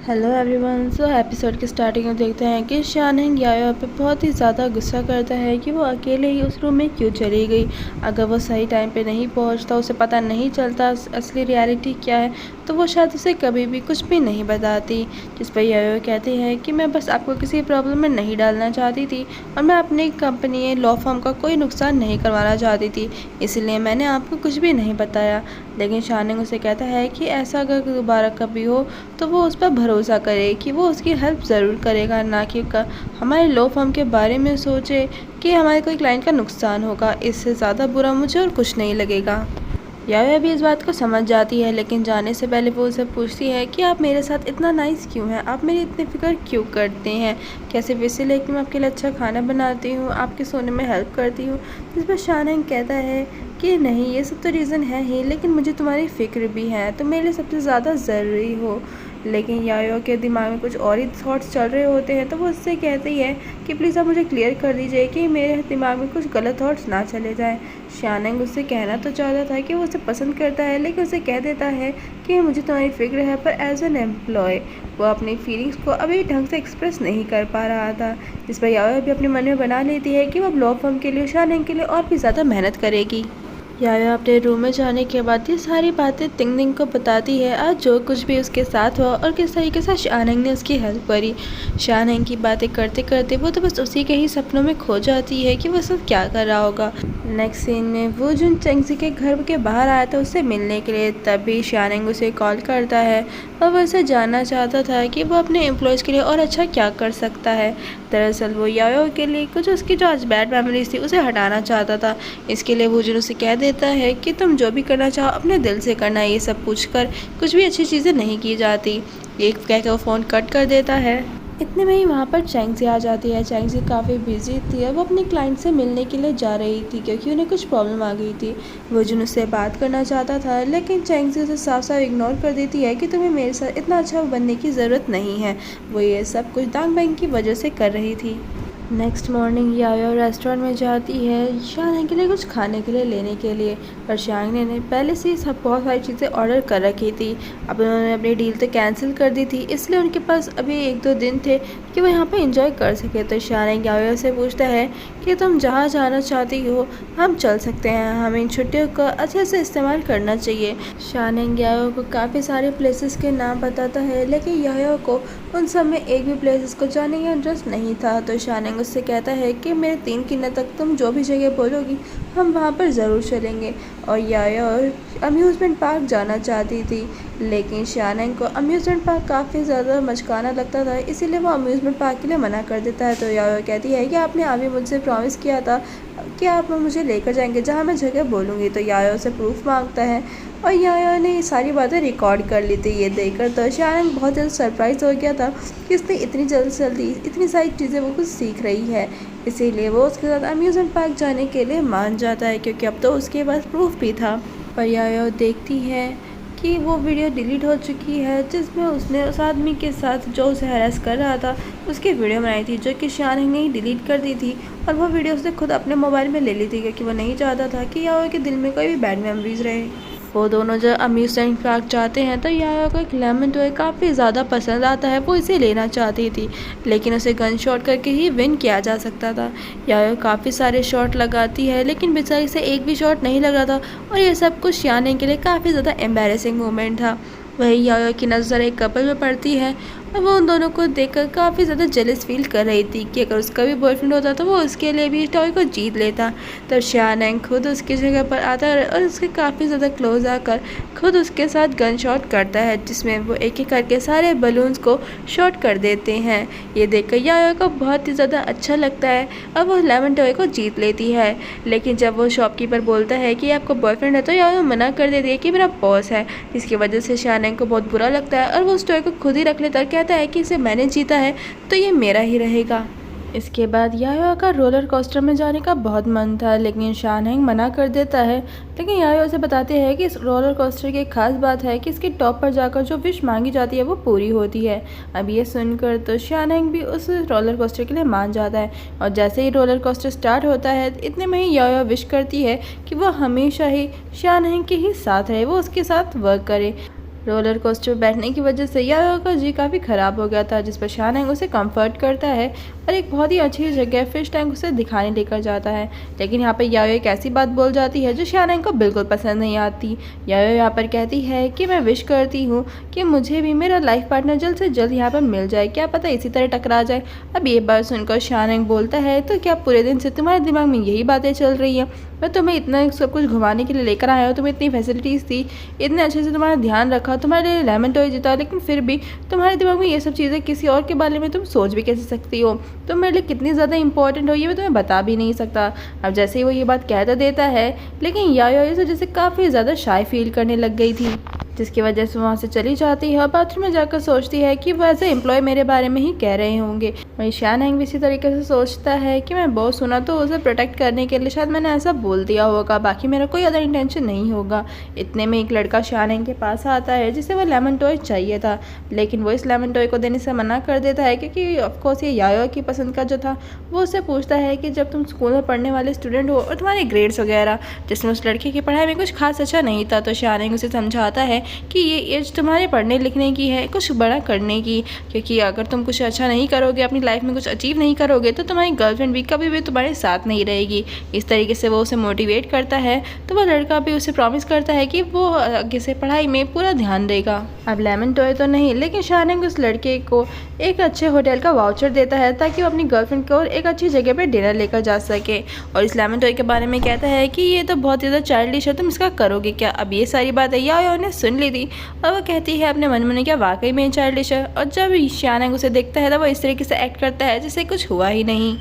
Hello everyone. सो episode के starting में देखते हैं कि शानहेंग याया पे बहुत ही ज़्यादा गुस्सा करता है कि वो अकेले ही उस रूम में क्यों चली गई। अगर वो सही टाइम पे नहीं पहुंचता, उसे पता नहीं चलता असली रियलिटी क्या है, तो वो शायद उसे कभी भी कुछ भी नहीं बताती। जिस पर याया कहती है कि मैं बस आपको किसी प्रॉब्लम में नहीं डालना चाहती थी और मैं अपनी कंपनी लॉ फर्म का कोई नुकसान नहीं करवाना चाहती थी, इसलिए मैंने आपको कुछ भी नहीं बताया। लेकिन शानहेंग उसे कहता है कि ऐसा अगर दोबारा कभी हो तो वो उस पर भरोसा करे कि वो उसकी हेल्प ज़रूर करेगा, ना कि हमारे लॉ फर्म के बारे में सोचे कि हमारे कोई क्लाइंट का नुकसान होगा। इससे ज़्यादा बुरा मुझे और कुछ नहीं लगेगा। याया भी इस बात को समझ जाती है, लेकिन जाने से पहले वो उसे पूछती है कि आप मेरे साथ इतना नाइस क्यों हैं, आप मेरी इतनी फ़िक्र क्यों करते हैं, क्या सिर्फ इसलिए कि मैं आपके लिए अच्छा खाना बनाती हूँ, आपके सोने में हेल्प करती हूँ। जिस पर शानहेंग कहता है कि नहीं, ये सब तो रीज़न है ही, लेकिन मुझे तुम्हारी फ़िक्र भी है, तुम मेरे लिए सबसे ज़्यादा ज़रूरी हो। लेकिन याया के दिमाग में कुछ और ही थॉट्स चल रहे होते हैं, तो वो उससे कहती है कि प्लीज़ आप मुझे क्लियर कर दीजिए कि मेरे दिमाग में कुछ गलत थॉट्स ना चले जाए। शानहेंग उससे कहना तो चाहता था कि वो उसे पसंद करता है, लेकिन उसे कह देता है कि मुझे तुम्हारी फिक्र है, पर एज एन एम्प्लॉय वो अपनी फीलिंग्स को अभी ढंग से एक्सप्रेस नहीं कर पा रहा था। जिस पर याया भी अपने मन में बना लेती है कि वो अब लॉ फर्म के लिए शानहेंग के लिए और भी ज़्यादा मेहनत करेगी। याया अपने रूम में जाने के बाद ये सारी बातें तिंगनिंग को बताती है, आज जो कुछ भी उसके साथ हुआ और किस तरीके से शानहेंग ने उसकी हेल्प करी। शानहेंग की बातें करते करते वो तो बस उसी के ही सपनों में खो जाती है कि वो सब क्या कर रहा होगा। नेक्स्ट सीन में वो जुन चेंगजी के घर के बाहर आया था उससे मिलने के लिए, तभी शानहेंग उसे कॉल करता है और वो उसे जानना चाहता था कि वो अपने एम्प्लॉयज़ के लिए और अच्छा क्या कर सकता है। दरअसल वो याया के लिए कुछ उसकी जो आज बैड मेमोरीज थी उसे हटाना चाहता था। इसके लिए वो जुन उसे कह देता है कि तुम जो भी करना चाहो अपने दिल से करना, ये सब पूछकर कुछ भी अच्छी चीज़ें नहीं की जाती। ये कहकर वो फ़ोन कट कर देता है। इतने में ही वहाँ पर चेंगजी आ जाती है। चेंगजी काफ़ी बिजी थी और वो अपने क्लाइंट से मिलने के लिए जा रही थी क्योंकि उन्हें कुछ प्रॉब्लम आ गई थी। वो जुन उससे बात करना चाहता था, लेकिन चेंगजी उसे साफ साफ इग्नोर कर देती है कि तुम्हें मेरे साथ इतना अच्छा बनने की ज़रूरत नहीं है। वो ये सब कुछ दांग बैंग की वजह से कर रही थी। नेक्स्ट मॉर्निंग याया रेस्टोरेंट में जाती है शानहेंग के लिए कुछ खाने के लिए लेने के लिए, पर शानहेंग ने पहले से ही सब बहुत सारी चीज़ें ऑर्डर कर रखी थी। अब उन्होंने अपनी डील तो कैंसिल कर दी थी, इसलिए उनके पास अभी 1-2 दिन थे कि वो यहाँ पर एंजॉय कर सके। तो शानहेंग याया से पूछता है कि तुम जहाँ जाना चाहती हो हम चल सकते हैं, हमें इन छुट्टियों का अच्छे से इस्तेमाल करना चाहिए। शानहेंग याया को काफ़ी सारे प्लेसेस के नाम बताता है, लेकिन याया को उन सब में एक भी प्लेसेस को जाने का इंटरेस्ट नहीं था। तो शानहेंग उससे कहता है कि मेरे 3 गिनने तक तुम जो भी जगह बोलोगी हम वहाँ पर ज़रूर चलेंगे। और याया अम्यूज़मेंट पार्क जाना चाहती थी, लेकिन शानहेंग को अम्यूज़मेंट पार्क काफ़ी ज़्यादा मचकाना लगता था, इसीलिए वो अम्यूज़मेंट पार्क के लिए मना कर देता है। तो याया कहती है कि आपने अभी मुझसे प्रॉमिस किया था कि आप मुझे लेकर जाएंगे जहाँ मैं जगह बोलूँगी। तो याया उसे प्रूफ मांगता है और याया ने ये सारी बातें रिकॉर्ड कर ली थी। ये देखकर तो शानहेंग बहुत ज़्यादा सरप्राइज हो गया था कि इसने इतनी जल्दी इतनी सारी चीज़ें वो कुछ सीख रही है, इसीलिए वो उसके साथ अम्यूज़मेंट पार्क जाने के लिए मान जाता है क्योंकि अब तो उसके पास प्रूफ भी था। पर याया देखती है कि वो वीडियो डिलीट हो चुकी है जिसमें उसने उस आदमी के साथ जो उसे हैरेस कर रहा था उसकी वीडियो बनाई थी, जो कि शानहेंग ने ही डिलीट कर दी थी। और वो वीडियो उसने खुद अपने मोबाइल में ले ली थी क्योंकि वो नहीं चाहता था कि याया के दिल में कोई भी बैड मेमोरीज रहे। वो दोनों जब अम्यूज़मेंट पार्क जाते हैं तो याया को एक लेमन टॉय काफ़ी ज़्यादा पसंद आता है, वो इसे लेना चाहती थी, लेकिन उसे गन शॉट करके ही विन किया जा सकता था। याया काफ़ी सारे शॉट लगाती है, लेकिन बेचारी से एक भी शॉट नहीं लगा था और ये सब कुछ शानहेंग के लिए काफ़ी ज़्यादा एम्बैरेसिंग मोमेंट था। वही याया की नज़र एक कपल में पड़ती है और वो उन दोनों को देखकर काफ़ी ज़्यादा जेलस फील कर रही थी कि अगर उसका भी बॉयफ्रेंड होता तो वो उसके लिए भी टॉय को जीत लेता। तब शानहेंग खुद उसकी जगह पर आता है और उसके काफ़ी ज़्यादा क्लोज आकर खुद उसके साथ गन शॉट करता है, जिसमें वो एक एक करके सारे बलून्स को शॉट कर देते हैं। ये देखकर याया को बहुत ही ज़्यादा अच्छा लगता है और वो लेमन टॉय को जीत लेती है। लेकिन जब वो शॉपकीपर बोलता है कि आपको बॉयफ्रेंड है तो याया मना कर देती है कि मेरा बॉस है, जिसकी वजह से शानहेंग को बहुत बुरा लगता है और वो उस टॉय को खुद ही रख लेता है, कहता है कि इसे मैंने जीता है तो ये मेरा ही रहेगा। इसके बाद याया का रोलर कोस्टर में जाने का बहुत मन था, लेकिन शानहेंग मना कर देता है। लेकिन याया उसे बताते हैं कि इस रोलर कोस्टर की एक खास बात है कि इसके टॉप पर जाकर जो विश मांगी जाती है वो पूरी होती है। अब ये सुनकर तो शानहेंग भी उस रोलर कोस्टर के लिए मान जाता है और जैसे ही रोलर कोस्टर स्टार्ट होता है इतने में ही याया विश करती है कि वो हमेशा ही शानहेंग के ही साथ रहे, वो उसके साथ वर्क करे। रोलर कोस्टर पर बैठने की वजह से यायो का जी काफ़ी ख़राब हो गया था, जिस पर शानैंग उसे कंफर्ट करता है और एक बहुत ही अच्छी जगह फिश टैंक उसे दिखाने लेकर जाता है। लेकिन यहाँ पर यायो एक ऐसी बात बोल जाती है जो शानैंग को बिल्कुल पसंद नहीं आती। यायो यहाँ पर कहती है कि मैं विश करती हूँ कि मुझे भी मेरा लाइफ पार्टनर जल्द से जल्द यहाँ पर मिल जाए, क्या पता इसी तरह टकरा जाए। अब ये बात सुनकर शानैंग बोलता है, तो क्या पूरे दिन से तुम्हारे दिमाग में यही बातें चल रही हैं? मैं तुम्हें इतना सब कुछ घुमाने के लिए लेकर आया हूँ, तुम्हें इतनी फैसिलिटीज़ थी, इतने अच्छे से तुम्हारा ध्यान रखा, तुम्हारे लिए लेमन टॉय जीता, लेकिन फिर भी तुम्हारे दिमाग में ये सब चीज़ें किसी और के बारे में तुम सोच भी कैसे सकती हो? तुम मेरे लिए कितनी ज़्यादा इंपॉर्टेंट हो ये मैं तुम्हें बता भी नहीं सकता। अब जैसे ही वो ये बात कह तो देता है, लेकिन यायो इस वजह से काफ़ी ज़्यादा शाय फील करने लग गई थी, जिसकी वजह से वहाँ से चली जाती है और बाथरूम में जाकर सोचती है कि वो एज ए एम्प्लॉय मेरे बारे में ही कह रहे होंगे। वहीं शानैंग भी इसी तरीके से सोचता है कि मैं बहुत सुना तो उसे प्रोटेक्ट करने के लिए शायद मैंने ऐसा बोल दिया होगा, बाकी मेरा कोई अदर इंटेंशन नहीं होगा। इतने में एक लड़का शानैंग के पास आता है जिसे वो लेमन टॉय चाहिए था, लेकिन वो इस लेमन टॉय को देने से मना कर देता है क्योंकि ऑफकोर्स ये यायो की पसंद का जो था। वो उससे पूछता है कि जब तुम स्कूल में पढ़ने वाले स्टूडेंट हो और तुम्हारे ग्रेड्स वगैरह, जिसमें उस लड़के की पढ़ाई में कुछ खास अच्छा नहीं था, तो शानैंग उसे समझाता है कि ये एज तुम्हारे पढ़ने लिखने की है, कुछ बड़ा करने की, क्योंकि अगर तुम कुछ अच्छा नहीं करोगे, अपनी लाइफ में कुछ अचीव नहीं करोगे, तो तुम्हारी गर्लफ्रेंड भी कभी भी तुम्हारे साथ नहीं रहेगी। इस तरीके से वो उसे मोटिवेट करता है, तो वह लड़का भी उसे प्रॉमिस करता है कि वो आगे से पढ़ाई में पूरा ध्यान देगा। अब लेमन टॉय तो नहीं, लेकिन शानैंग उस लड़के को एक अच्छे होटल का वाउचर देता है ताकि वो अपनी गर्लफ्रेंड को एक अच्छी जगह पर डिनर लेकर जा सके, और इस लेमन टॉय के बारे में कहता है कि ये तो बहुत ज़्यादा चाइल्डिश है, तुम इसका करोगे क्या? अब ये सारी बातें यायो ने सुन ली थी और वो कहती है अपने मन में, क्या वाकई में चाइल्डिश है? और जब शानैंग उसे देखता है तो वो इस तरीके से एक्ट करता है जैसे कुछ हुआ ही नहीं,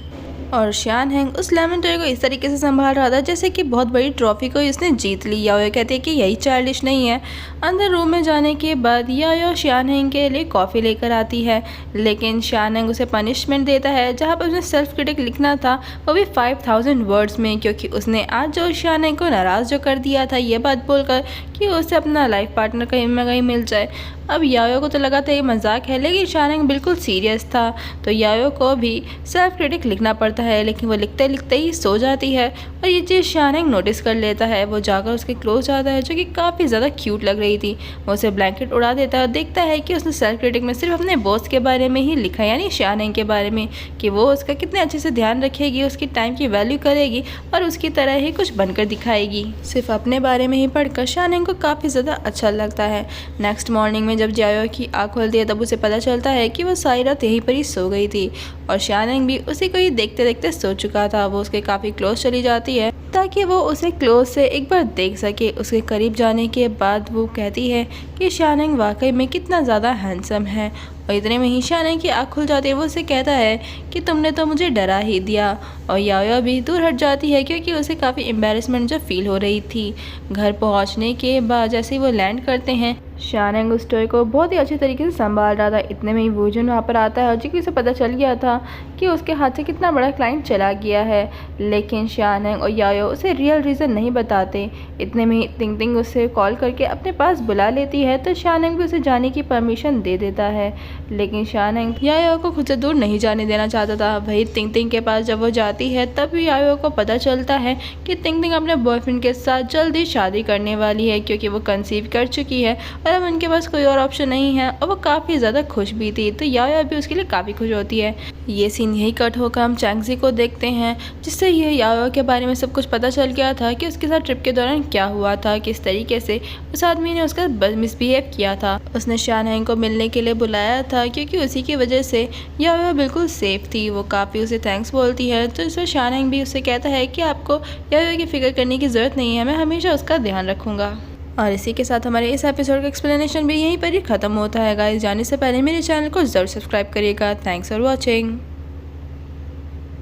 और शानैंग उस लेमन टॉय को इस तरीके से संभाल रहा था जैसे कि बहुत बड़ी ट्रॉफी को इसने जीत ली। यायो कहती है कि यही चाइल्डिश नहीं है। अंदर रूम में जाने के बाद यायो शानैंग के लिए कॉफ़ी लेकर आती है, लेकिन शानैंग उसे पनिशमेंट देता है जहाँ पर उसने सेल्फ क्रिटिक लिखना था, वो भी 5000 वर्ड्स में, क्योंकि उसने आज जो शानैंग को नाराज़ जो कर दिया था ये बात बोलकर कि उसे अपना लाइफ पार्टनर कहीं ना कहीं मिल जाए। अब यायो को तो लगा था ये मजाक है, लेकिन शानैंग बिल्कुल सीरियस था, तो यायो को भी सेल्फ क्रिटिक लिखना पड़ता है, लेकिन वो लिखते लिखते ही सो जाती है और ये चीज़ शानैंग नोटिस कर लेता है। वो जाकर उसके क्लोज जाता है जो कि काफ़ी ज़्यादा क्यूट लग रही थी। वो उसे ब्लैंकेट उड़ा देता है और देखता है कि उसने सेल्फ क्रिटिक में सिर्फ अपने बॉस के बारे में ही लिखा है, यानी शानैंग के बारे में, कि वो उसका कितने अच्छे से ध्यान रखेगी, उसकी टाइम की वैल्यू करेगी और उसकी तरह ही कुछ बनकर दिखाएगी। सिर्फ अपने बारे में ही पढ़कर शानैंग को काफ़ी ज़्यादा अच्छा लगता है। नेक्स्ट मॉर्निंग में जब यायो की आँख खुलती है तब उसे पता चलता है कि वो सारी रात यहीं पर ही सो गई थी और शानैंग भी उसी को ही देखते देखते सो चुका था। वो उसके काफ़ी क्लोज चली जाती है ताकि वो उसे क्लोज से एक बार देख सके। उसके करीब जाने के बाद वो कहती है कि शानैंग वाकई में कितना ज़्यादा हैंडसम है, और इतने में ही शानैंग की आँख खुल जाती है। वो उसे कहता है कि तुमने तो मुझे डरा ही दिया, और यायो भी दूर हट जाती है क्योंकि उसे काफ़ी एम्बेरसमेंट जो फील हो रही थी। घर पहुंचने के बाद जैसे ही वो लैंड करते हैं, शानैंग उस टॉय को बहुत ही अच्छे तरीके से संभाल रहा था। इतने में ही वूजन वहाँ पर आता है और जी उसे पता चल गया था कि उसके हाथ से कितना बड़ा क्लाइंट चला गया है, लेकिन शानैंग और यायो उसे रियल रीज़न नहीं बताते। इतने में ही तिंग तिंग उसे कॉल करके अपने पास बुला लेती है, तो शानैंग भी उसे जाने की परमिशन दे देता है, लेकिन शानैंग यायो को खुद से दूर नहीं जाने देना चाहता था। वही तिंग तिंग के पास जब वो जाती है तब यायो को पता चलता है कि तिंग तिंग अपने बॉयफ्रेंड के साथ जल्दी शादी करने वाली है, क्योंकि वो कंसीव कर चुकी है और अब उनके पास कोई और ऑप्शन नहीं है, और वो काफ़ी ज़्यादा खुश भी थी। तो यायो भी उसके लिए काफ़ी खुश होती है। ये सीन यही कट होकर हम चैंगजी को देखते हैं, जिससे ये यायो के बारे में सब कुछ पता चल गया था कि उसके साथ ट्रिप के दौरान क्या हुआ था, किस तरीके से उस आदमी ने उसका मिसबिहेव किया था। उसने शानैंग को मिलने के लिए बुलाया था क्योंकि उसी की वजह से यायो बिल्कुल सेफ थी। वो काफ़ी उसे थैंक्स बोलती है, तो इसमें शानैंग भी उससे कहता है कि आपको यायो की फिक्र करने की ज़रूरत नहीं है, मैं हमेशा उसका ध्यान रखूँगा। और इसी के साथ हमारे इस एपिसोड का एक्सप्लेनेशन भी यहीं पर ही ख़त्म होता है गाइस। जाने से पहले मेरे चैनल को ज़रूर सब्सक्राइब करिएगा। Thanks for watching.